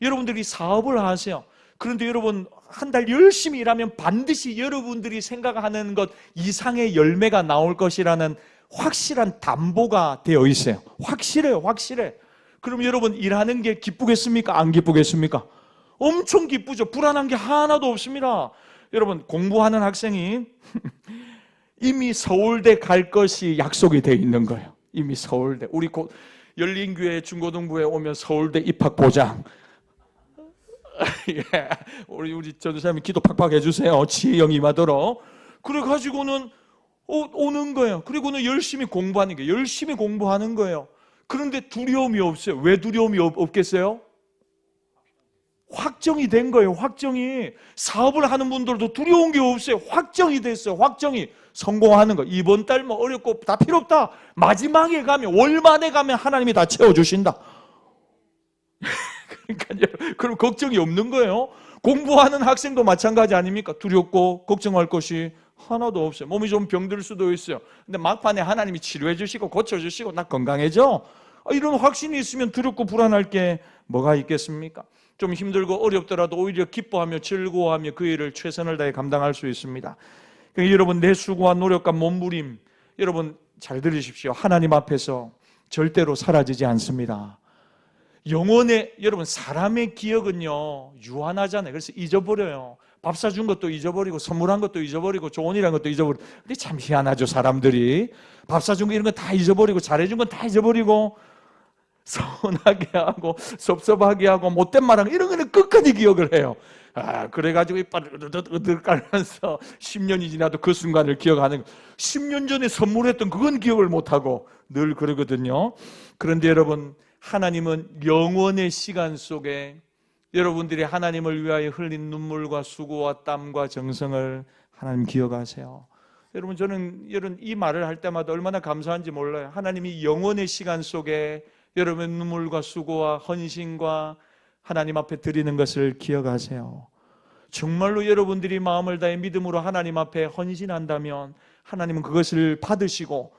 여러분들이 사업을 하세요. 그런데 여러분 한 달 열심히 일하면 반드시 여러분들이 생각하는 것 이상의 열매가 나올 것이라는 확실한 담보가 되어 있어요. 확실해요. 확실해. 그럼 여러분 일하는 게 기쁘겠습니까? 안 기쁘겠습니까? 엄청 기쁘죠. 불안한 게 하나도 없습니다. 여러분 공부하는 학생이 이미 서울대 갈 것이 약속이 되어 있는 거예요. 이미 서울대. 우리 곧 열린교회 중고등부에 오면 서울대 입학 보장. 예. 우리 전도사님이 기도 팍팍 해주세요. 지혜영 임하도록. 그래가지고는 오는 거예요. 그리고는 열심히 공부하는 거예요. 열심히 공부하는 거예요. 그런데 두려움이 없어요. 왜 두려움이 없겠어요? 확정이 된 거예요. 확정이. 사업을 하는 분들도 두려운 게 없어요. 확정이 됐어요. 확정이. 성공하는 거. 이번 달 뭐 어렵고 다 필요 없다. 마지막에 가면, 월 만에 가면 하나님이 다 채워주신다. 그러니까요. 그럼 걱정이 없는 거예요. 공부하는 학생도 마찬가지 아닙니까? 두렵고 걱정할 것이 하나도 없어요. 몸이 좀 병들 수도 있어요. 근데 막판에 하나님이 치료해 주시고 고쳐주시고 나 건강해져. 이런 확신이 있으면 두렵고 불안할 게 뭐가 있겠습니까? 좀 힘들고 어렵더라도 오히려 기뻐하며 즐거워하며 그 일을 최선을 다해 감당할 수 있습니다. 그러니까 여러분 내 수고와 노력과 몸부림, 여러분 잘 들으십시오. 하나님 앞에서 절대로 사라지지 않습니다. 영혼의, 여러분 사람의 기억은요 유한하잖아요. 그래서 잊어버려요. 밥 사준 것도 잊어버리고 선물한 것도 잊어버리고 좋은 일한 것도 잊어버리고. 근데 참 희한하죠. 사람들이 밥 사준 거 이런 거 다 잊어버리고 잘해준 건 다 잊어버리고 서운하게 하고 섭섭하게 하고 못된 말하고 이런 거는 끝까지 기억을 해요. 그래가지고 이빨 으득으득 깔면서 10년이 지나도 그 순간을 기억하는. 10년 전에 선물했던 그건 기억을 못하고 늘 그러거든요. 그런데 여러분 하나님은 영원의 시간 속에 여러분들이 하나님을 위하여 흘린 눈물과 수고와 땀과 정성을 하나님 기억하세요. 여러분 저는 이 말을 할 때마다 얼마나 감사한지 몰라요. 하나님이 영원의 시간 속에 여러분의 눈물과 수고와 헌신과 하나님 앞에 드리는 것을 기억하세요. 정말로 여러분들이 마음을 다해 믿음으로 하나님 앞에 헌신한다면 하나님은 그것을 받으시고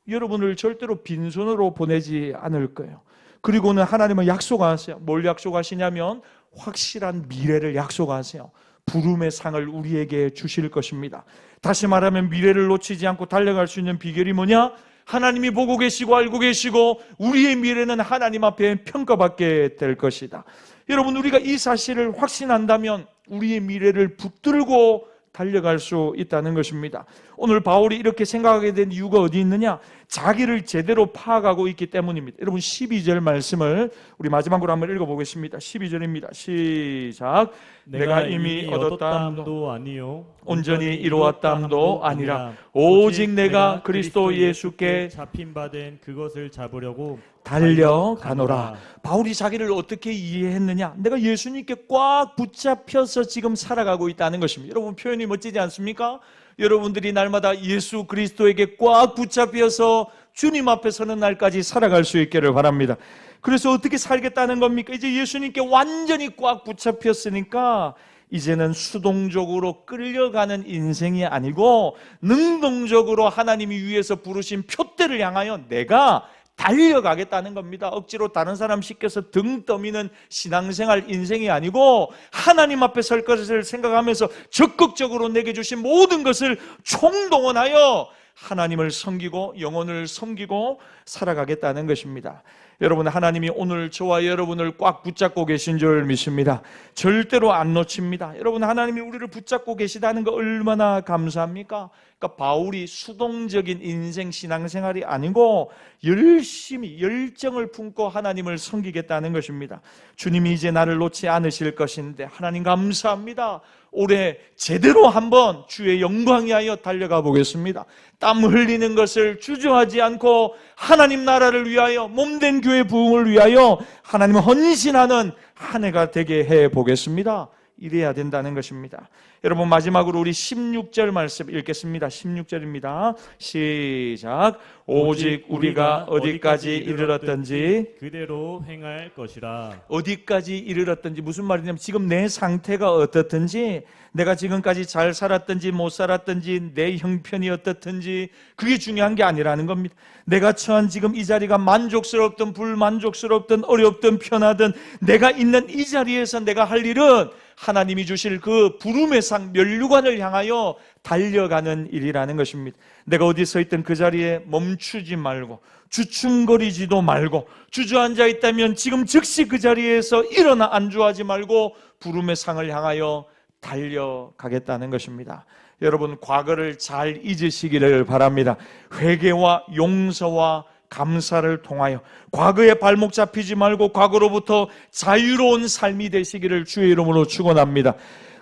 여러분을 절대로 빈손으로 보내지 않을 거예요. 그리고는 하나님은 약속하세요. 뭘 약속하시냐면 확실한 미래를 약속하세요. 부름의 상을 우리에게 주실 것입니다. 다시 말하면 미래를 놓치지 않고 달려갈 수 있는 비결이 뭐냐? 하나님이 보고 계시고 알고 계시고 우리의 미래는 하나님 앞에 평가받게 될 것이다. 여러분 우리가 이 사실을 확신한다면 우리의 미래를 붙들고 달려갈 수 있다는 것입니다. 오늘 바울이 이렇게 생각하게 된 이유가 어디 있느냐? 자기를 제대로 파악하고 있기 때문입니다. 여러분 12절 말씀을 우리 마지막으로 한번 읽어보겠습니다. 12절입니다. 시작. 내가 이미 얻었다함도 아니요 온전히 이루었다함도 아니라 오직 내가 그리스도 예수께 잡힌 바 된 그것을 잡으려고 달려가노라. 바울이 자기를 어떻게 이해했느냐? 내가 예수님께 꽉 붙잡혀서 지금 살아가고 있다는 것입니다. 여러분 표현이 멋지지 않습니까? 여러분들이 날마다 예수 그리스도에게 꽉 붙잡혀서 주님 앞에 서는 날까지 살아갈 수 있기를 바랍니다. 그래서 어떻게 살겠다는 겁니까? 이제 예수님께 완전히 꽉 붙잡혔으니까 이제는 수동적으로 끌려가는 인생이 아니고 능동적으로 하나님이 위에서 부르신 표대를 향하여 내가 달려가겠다는 겁니다. 억지로 다른 사람 시켜서 등 떠미는 신앙생활 인생이 아니고 하나님 앞에 설 것을 생각하면서 적극적으로 내게 주신 모든 것을 총동원하여 하나님을 섬기고 영혼을 섬기고 살아가겠다는 것입니다. 여러분, 하나님이 오늘 저와 여러분을 꽉 붙잡고 계신 줄 믿습니다. 절대로 안 놓칩니다. 여러분, 하나님이 우리를 붙잡고 계시다는 거 얼마나 감사합니까? 그러니까 바울이 수동적인 인생 신앙생활이 아니고 열심히 열정을 품고 하나님을 섬기겠다는 것입니다. 주님이 이제 나를 놓지 않으실 것인데 하나님 감사합니다. 올해 제대로 한번 주의 영광 위하여 달려가 보겠습니다. 땀 흘리는 것을 주저하지 않고 하나님 나라를 위하여 몸된 교회 부흥을 위하여 하나님 헌신하는 한 해가 되게 해 보겠습니다. 이래야 된다는 것입니다. 여러분, 마지막으로 우리 16절 말씀 읽겠습니다. 16절입니다. 시작. 오직 우리가 어디까지 이르렀든지 그대로 행할 것이라. 어디까지 이르렀든지 무슨 말이냐면 지금 내 상태가 어떻든지, 내가 지금까지 잘 살았든지 못 살았든지, 내 형편이 어떻든지 그게 중요한 게 아니라는 겁니다. 내가 처한 지금 이 자리가 만족스럽든 불만족스럽든 어렵든 편하든 내가 있는 이 자리에서 내가 할 일은 하나님이 주실 그 부름의 상 면류관을 향하여 달려가는 일이라는 것입니다. 내가 어디 서 있든 그 자리에 멈추지 말고 주춤거리지도 말고, 주저앉아 있다면 지금 즉시 그 자리에서 일어나 안주하지 말고 부름의 상을 향하여 달려가겠다는 것입니다. 여러분, 과거를 잘 잊으시기를 바랍니다. 회개와 용서와 감사를 통하여 과거에 발목 잡히지 말고 과거로부터 자유로운 삶이 되시기를 주의 이름으로 축원합니다.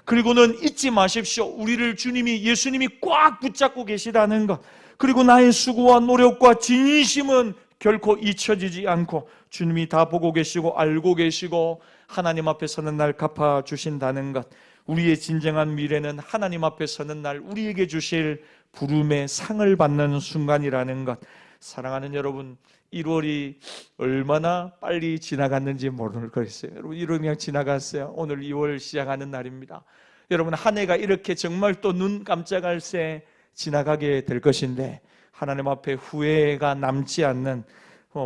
그리고는 잊지 마십시오. 우리를 예수님이 꽉 붙잡고 계시다는 것, 그리고 나의 수고와 노력과 진심은 결코 잊혀지지 않고 주님이 다 보고 계시고 알고 계시고 하나님 앞에 서는 날 갚아주신다는 것, 우리의 진정한 미래는 하나님 앞에 서는 날 우리에게 주실 부름의 상을 받는 순간이라는 것. 사랑하는 여러분, 1월이 얼마나 빨리 지나갔는지 모를 거였어요. 여러분, 1월 그냥 지나갔어요. 오늘 2월 시작하는 날입니다. 여러분, 한 해가 이렇게 정말 또 눈 깜짝할 새 지나가게 될 것인데 하나님 앞에 후회가 남지 않는,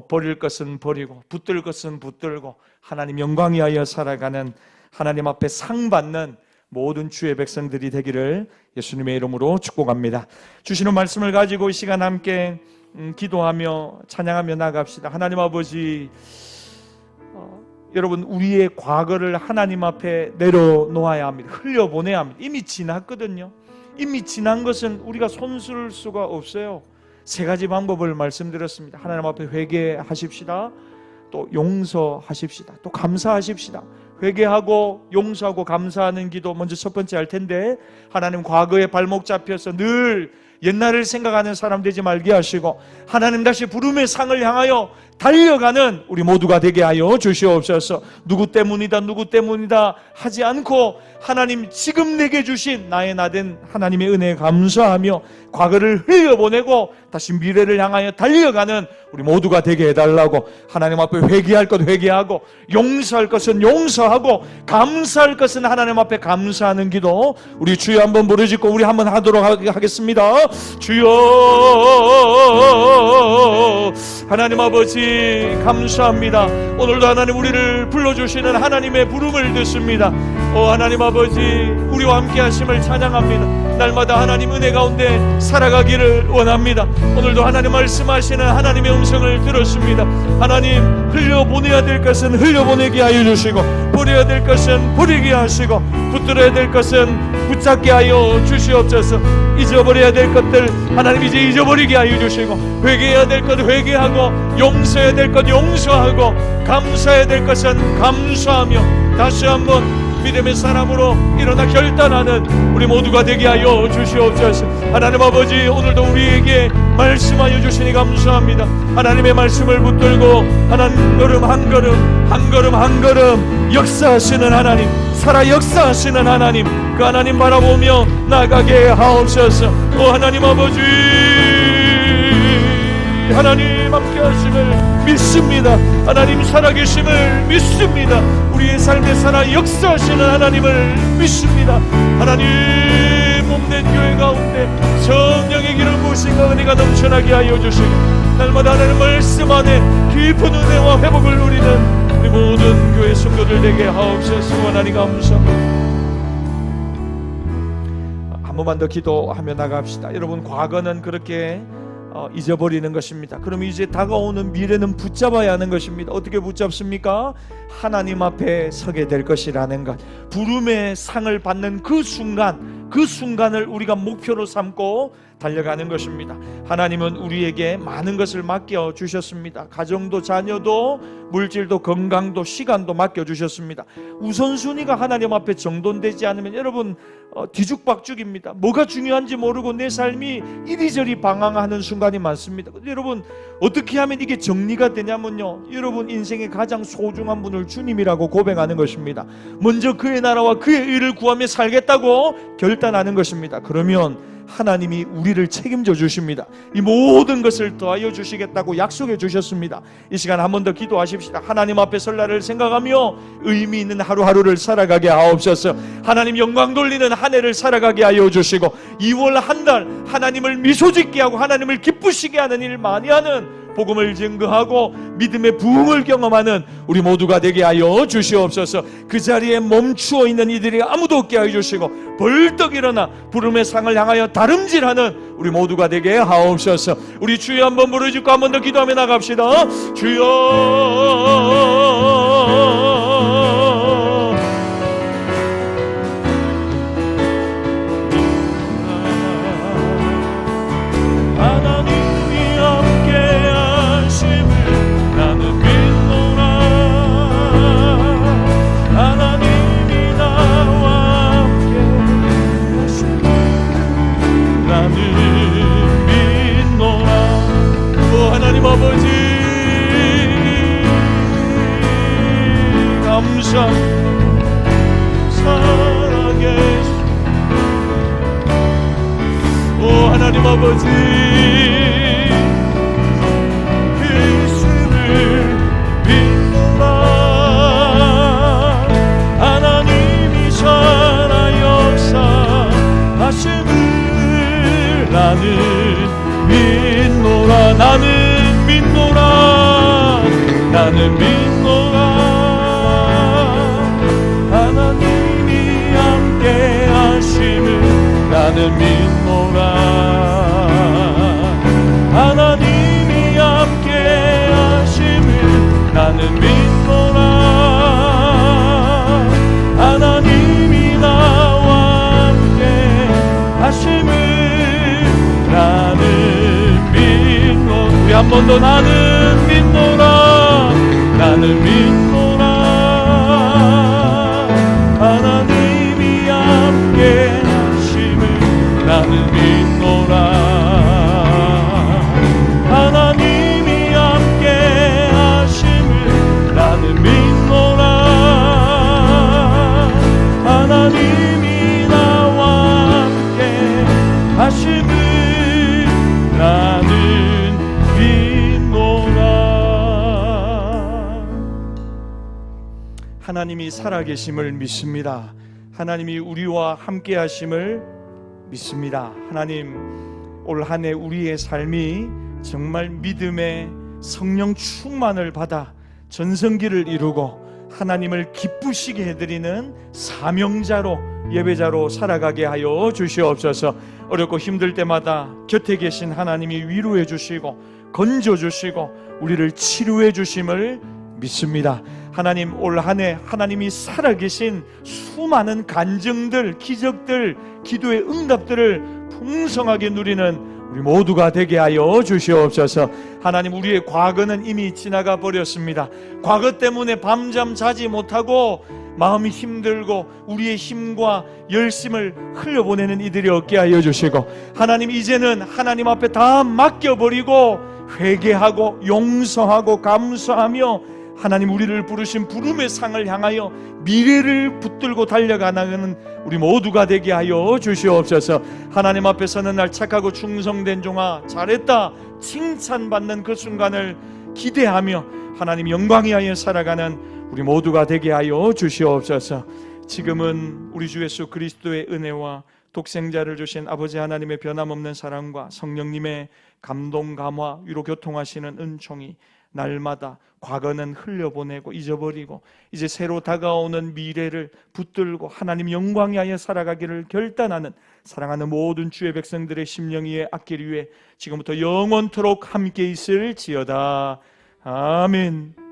버릴 것은 버리고 붙들 것은 붙들고 하나님 영광 위하여 살아가는, 하나님 앞에 상 받는 모든 주의 백성들이 되기를 예수님의 이름으로 축복합니다. 주시는 말씀을 가지고 이 시간 함께 기도하며 찬양하며 나갑시다. 하나님 아버지, 여러분, 우리의 과거를 하나님 앞에 내려놓아야 합니다. 흘려보내야 합니다. 이미 지났거든요. 이미 지난 것은 우리가 손쓸 수가 없어요. 세 가지 방법을 말씀드렸습니다. 하나님 앞에 회개하십시다. 또 용서하십시다. 또 감사하십시다. 회개하고 용서하고 감사하는 기도 먼저 첫 번째 할 텐데, 하나님 과거에 발목 잡혀서 늘 옛날을 생각하는 사람 되지 말게 하시고 하나님 다시 부름의 상을 향하여 달려가는 우리 모두가 되게 하여 주시옵소서. 누구 때문이다 하지 않고 하나님 지금 내게 주신 나의 나된 하나님의 은혜에 감사하며 과거를 흘려보내고 다시 미래를 향하여 달려가는 우리 모두가 되게 해달라고, 하나님 앞에 회개할 것 회개하고 용서할 것은 용서하고 감사할 것은 하나님 앞에 감사하는 기도 우리 주여 한번 부르짖고 우리 한번 하도록 하겠습니다. 주여, 하나님 아버지 감사합니다. 오늘도 하나님 우리를 불러주시는 하나님의 부름을 듣습니다. 하나님 아버지, 우리와 함께 하심을 찬양합니다. 날마다 하나님 은혜 가운데 살아가기를 원합니다. 오늘도 하나님 말씀하시는 하나님의 음성을 들었습니다. 하나님, 흘려보내야 될 것은 흘려보내게 하여 주시고 버려야 될 것은 버리게 하시고 붙들어야 될 것은 붙잡게 하여 주시옵소서. 잊어버려야 될 것들 하나님 이제 잊어버리게 하여 주시고, 회개해야 될 것 회개하고 용서해야 될 것 용서하고 감사해야 될 것은 감사하며 다시 한번 믿음의 사람으로 일어나 결단하는 우리 모두가 되게 하여 주시옵소서. 하나님 아버지, 오늘도 우리에게 말씀하여 주시니 감사합니다. 하나님의 말씀을 붙들고 한 걸음 한 걸음 한 걸음 한 걸음 역사하시는 하나님, 살아 역사하시는 하나님, 그 하나님 바라보며 나가게 하옵소서. 하나님 아버지, 하나님 함께 하심을 믿습니다. 하나님 살아계심을 믿습니다. 우리의 삶에 살아 역사하시는 하나님을 믿습니다. 하나님 몸된 교회 가운데 성령의 기름 부으심과 은혜가 넘쳐나게 하여 주시고 날마다 하나님 말씀 안에 깊은 은혜와 회복을 누리는 우리 모든 교회 성도들 되게 하옵소서. 하나님 감사합니다. 한 번만 더 기도하며 나갑시다. 여러분, 과거는 그렇게 잊어버리는 것입니다. 그럼 이제 다가오는 미래는 붙잡아야 하는 것입니다. 어떻게 붙잡습니까? 하나님 앞에 서게 될 것이라는 것, 부름의 상을 받는 그 순간을 우리가 목표로 삼고 달려가는 것입니다. 하나님은 우리에게 많은 것을 맡겨주셨습니다. 가정도 자녀도 물질도 건강도 시간도 맡겨주셨습니다. 우선순위가 하나님 앞에 정돈되지 않으면 여러분 뒤죽박죽입니다. 뭐가 중요한지 모르고 내 삶이 이리저리 방황하는 순간이 많습니다. 여러분, 어떻게 하면 이게 정리가 되냐면요, 여러분 인생의 가장 소중한 분을 주님이라고 고백하는 것입니다. 먼저 그의 나라와 그의 의를 구하며 살겠다고 결단하는 것입니다. 그러면 하나님이 우리를 책임져 주십니다. 이 모든 것을 더하여 주시겠다고 약속해 주셨습니다. 이 시간 한 번 더 기도하십시다. 하나님 앞에 설날을 생각하며 의미 있는 하루하루를 살아가게 하옵소서. 하나님 영광 돌리는 한 해를 살아가게 하여 주시고 2월 한 달 하나님을 미소짓게 하고 하나님을 기쁘시게 하는 일 많이 하는 복음을 증거하고 믿음의 부흥을 경험하는 우리 모두가 되게 하여 주시옵소서. 그 자리에 멈추어 있는 이들이 아무도 없게 하여 주시고 벌떡 일어나 부름의 상을 향하여 다름질하는 우리 모두가 되게 하옵소서. 우리 주여 한번 부르짖고 한 번 더 기도하며 나갑시다. 주여 하나님 아버지 감사 살아계시 오 하나님 아버지 예수를 믿노라 하나님이 살아 역사하심을 나는 믿노라 나는 믿노라 나는 믿노라 하나님이 함께 하심을 나는 믿노라 하나님이 함께 하심을 나는 믿노라 하나님이 나와 함께 하심을 나는 믿노라 우리 한 번 더 나는 믿노라 나는 믿노라 하나님이 함께 하심을 나는 믿노라 하나님이 함께 하심을 나는 믿노라 하나님이 나와 함께 하심을 나는 하나님이 살아계심을 믿습니다. 하나님이 우리와 함께 하심을 믿습니다. 하나님, 올 한 해 우리의 삶이 정말 믿음의 성령 충만을 받아 전성기를 이루고 하나님을 기쁘시게 해드리는 사명자로 예배자로 살아가게 하여 주시옵소서. 어렵고 힘들 때마다 곁에 계신 하나님이 위로해 주시고 건져 주시고 우리를 치료해 주심을 믿습니다. 하나님, 올 한 해 하나님이 살아계신 수많은 간증들, 기적들, 기도의 응답들을 풍성하게 누리는 우리 모두가 되게 하여 주시옵소서. 하나님, 우리의 과거는 이미 지나가 버렸습니다. 과거 때문에 밤잠 자지 못하고 마음이 힘들고 우리의 힘과 열심을 흘려보내는 이들이 없게 하여 주시고, 하나님, 이제는 하나님 앞에 다 맡겨버리고 회개하고 용서하고 감사하며 하나님 우리를 부르신 부름의 상을 향하여 미래를 붙들고 달려가는 우리 모두가 되게 하여 주시옵소서. 하나님 앞에서는 날 착하고 충성된 종아 잘했다 칭찬받는 그 순간을 기대하며 하나님 영광이 하여 살아가는 우리 모두가 되게 하여 주시옵소서. 지금은 우리 주 예수 그리스도의 은혜와 독생자를 주신 아버지 하나님의 변함없는 사랑과 성령님의 감동 감화 위로 교통하시는 은총이 날마다 과거는 흘려보내고 잊어버리고 이제 새로 다가오는 미래를 붙들고 하나님 영광이 하여 살아가기를 결단하는 사랑하는 모든 주의 백성들의 심령 위에 앞길 위에 지금부터 영원토록 함께 있을지어다. 아멘.